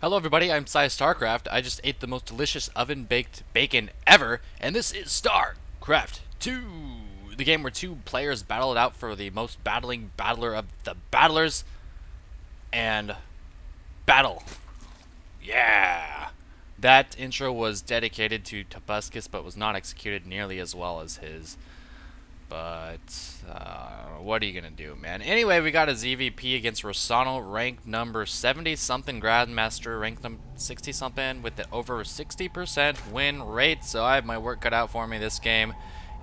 Hello everybody, I'm PsyStarcraft. I just ate the most delicious oven-baked bacon ever, and this is StarCraft 2! The game where two players battle it out for the most battling battler of the battlers, and battle. Yeah! That intro was dedicated to Tobuscus, but was not executed nearly as well as his. But, what are you gonna do, man? Anyway, we got a ZVP against Russano, ranked number 70-something, Grandmaster, ranked number 60-something, with the over 60% win rate. So I have my work cut out for me this game,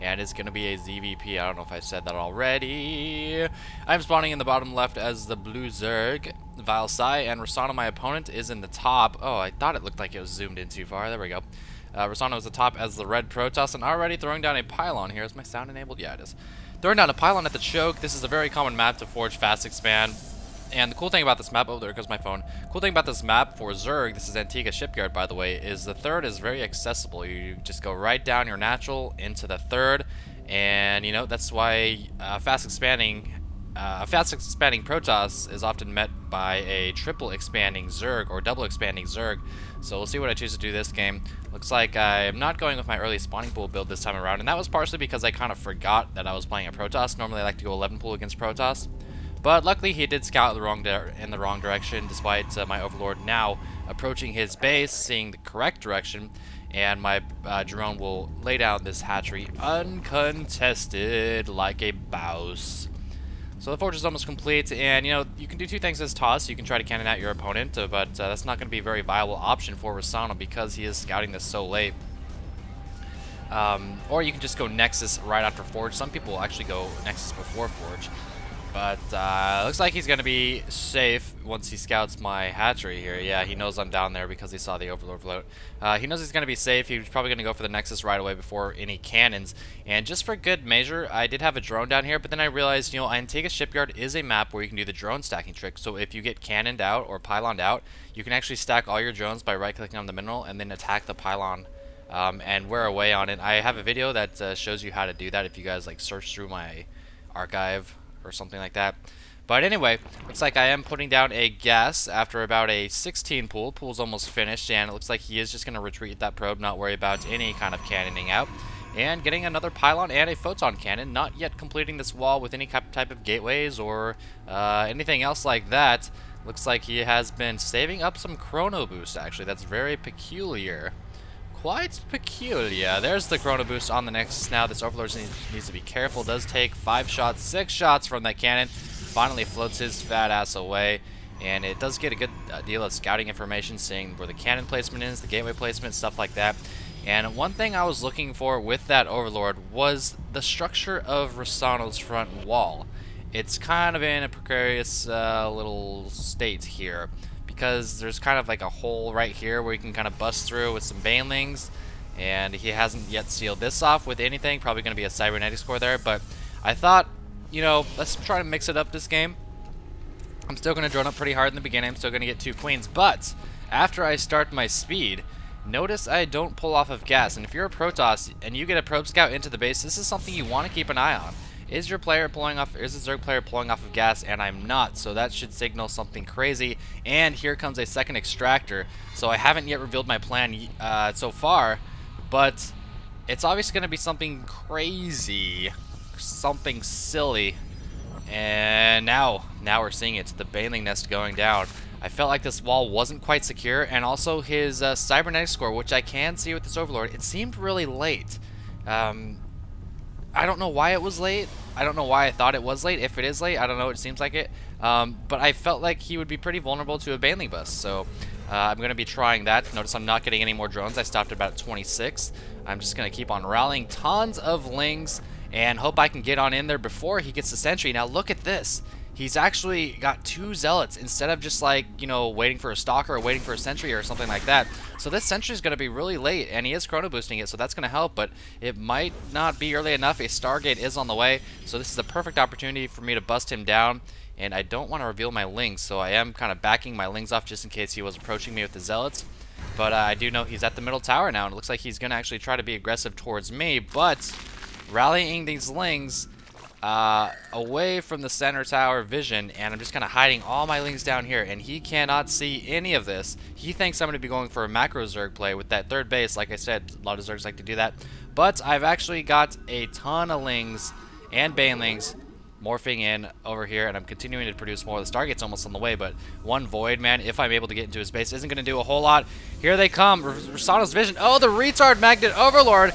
and it's gonna be a ZVP. I don't know if I said that already. I'm spawning in the bottom left as the blue Zerg, vilePsY, and Russano, my opponent, is in the top. Oh, I thought it looked like it was zoomed in too far. There we go. Russano is the top as the red Protoss, and already throwing down a pylon here. Is my sound enabled? Yeah, it is. Throwing down a pylon at the choke. This is a very common map to forge fast expand. And the cool thing about this map, oh, there goes my phone. Cool thing about this map for Zerg, this is Antigua Shipyard, by the way, is the third is very accessible. You just go right down your natural into the third, and you know that's why fast expanding Protoss is often met by a triple expanding Zerg or double expanding Zerg. So we'll see what I choose to do this game. Looks like I'm not going with my early spawning pool build this time around, and that was partially because I kind of forgot that I was playing a Protoss. Normally I like to go 11 pool against Protoss. But luckily he did scout in the wrong direction, despite my Overlord now approaching his base, seeing the correct direction, and my drone will lay down this hatchery uncontested like a bouse. So the forge is almost complete, and you know, you can do two things as toss. You can try to cannon out your opponent, but that's not going to be a very viable option for Russano because he is scouting this so late. Or you can just go Nexus right after Forge. Some people actually go Nexus before Forge. But looks like he's going to be safe once he scouts my hatchery here. Yeah, he knows I'm down there because he saw the Overlord float. He knows he's going to be safe. He's probably going to go for the Nexus right away before any cannons. And just for good measure, I did have a drone down here, but then I realized, you know, Antigua Shipyard is a map where you can do the drone stacking trick. So if you get cannoned out or pyloned out, you can actually stack all your drones by right-clicking on the mineral and then attack the pylon and wear away on it. I have a video that shows you how to do that if you guys like search through my archive or something like that. But anyway, looks like I am putting down a gas after about a 16 pool. Pool's almost finished, and it looks like he is just going to retreat that probe, not worry about any kind of cannoning out. And getting another pylon and a photon cannon, not yet completing this wall with any type of gateways or anything else like that. Looks like he has been saving up some chrono boost, actually. That's very peculiar. Quite peculiar. There's the chrono boost on the Nexus now. This Overlord needs to be careful. Does take 5 shots, 6 shots from that cannon. Finally floats his fat ass away. And it does get a good deal of scouting information, seeing where the cannon placement is, the gateway placement, stuff like that. And one thing I was looking for with that Overlord was the structure of Russano's front wall. It's kind of in a precarious little state here, because there's kind of like a hole right here where you can kind of bust through with some banelings, and he hasn't yet sealed this off with anything. Probably going to be a cybernetics core there, but I thought, you know, let's try to mix it up this game. I'm still going to drone up pretty hard in the beginning. I'm still going to get 2 queens, but after I start my speed, notice I don't pull off of gas. And if you're a Protoss and you get a probe scout into the base, this is something you want to keep an eye on. Is your player pulling off, is the Zerg player pulling off of gas? And I'm not, so that should signal something crazy. And here comes a second extractor. So I haven't yet revealed my plan so far, but it's obviously going to be something crazy, something silly. And now we're seeing it, the baneling nest going down. I felt like this wall wasn't quite secure, and also his cybernetics score, which I can see with this Overlord, it seemed really late. I don't know why it was late. I don't know why I thought it was late. If it is late, I don't know. It seems like it. But I felt like he would be pretty vulnerable to a baneling bust. So I'm going to be trying that. Notice I'm not getting any more drones. I stopped at about 26. I'm just going to keep on rallying tons of lings and hope I can get on in there before he gets the sentry. Now look at this. He's actually got 2 zealots instead of just like, you know, waiting for a stalker or waiting for a sentry or something like that. So this sentry is going to be really late, and he is chrono boosting it, so that's going to help, but it might not be early enough. A Stargate is on the way, so this is a perfect opportunity for me to bust him down, and I don't want to reveal my lings, so I am kind of backing my lings off just in case he was approaching me with the zealots. But I do know he's at the middle tower now, and it looks like he's going to actually try to be aggressive towards me, but rallying these lings away from the center tower vision, and I'm just kind of hiding all my lings down here, and he cannot see any of this. He thinks I'm going to be going for a macro Zerg play with that third base. Like I said, a lot of Zergs like to do that. But I've actually got a ton of lings and banelings morphing in over here, and I'm continuing to produce more. The Stargate's almost on the way, but one Void, man, if I'm able to get into his base, isn't going to do a whole lot. Here they come. Russano's vision. Oh, the retard Magnet Overlord.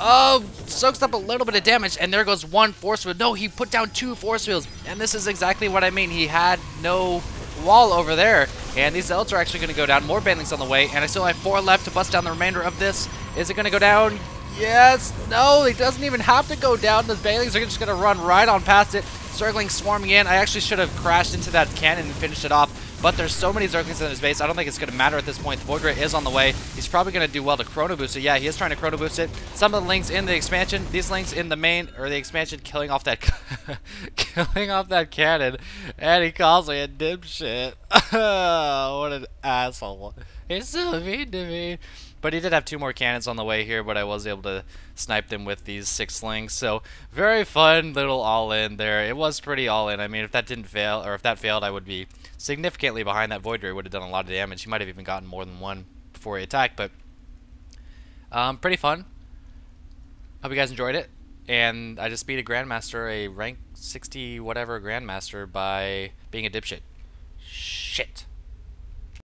Oh, soaks up a little bit of damage, and there goes one force field. No, he put down 2 force fields, and this is exactly what I mean. He had no wall over there, and these Zealots are actually going to go down. More banelings on the way, and I still have 4 left to bust down the remainder of this. Is it going to go down? Yes. No, it doesn't even have to go down. The banelings are just going to run right on past it. Zerglings swarming in. I actually should have crashed into that cannon and finished it off. But there's so many Zerglings in his base, I don't think it's going to matter at this point. The Void Ray is on the way. He's probably going to do well to Chrono Boost it. Yeah, he is trying to Chrono Boost it. Some of the lings in the expansion, these lings in the main, or the expansion, killing off that killing off that cannon. And he calls me a dipshit. What an asshole. He's so mean to me. But he did have 2 more cannons on the way here, but I was able to snipe them with these 6 slings. So very fun little all-in there. It was pretty all-in. I mean, if that didn't fail, or if that failed, I would be significantly behind. That Void Ray would have done a lot of damage. He might have even gotten more than 1 before he attacked, but pretty fun. Hope you guys enjoyed it. And I just beat a Grandmaster, a rank 60 whatever Grandmaster, by being a dipshit. Shit.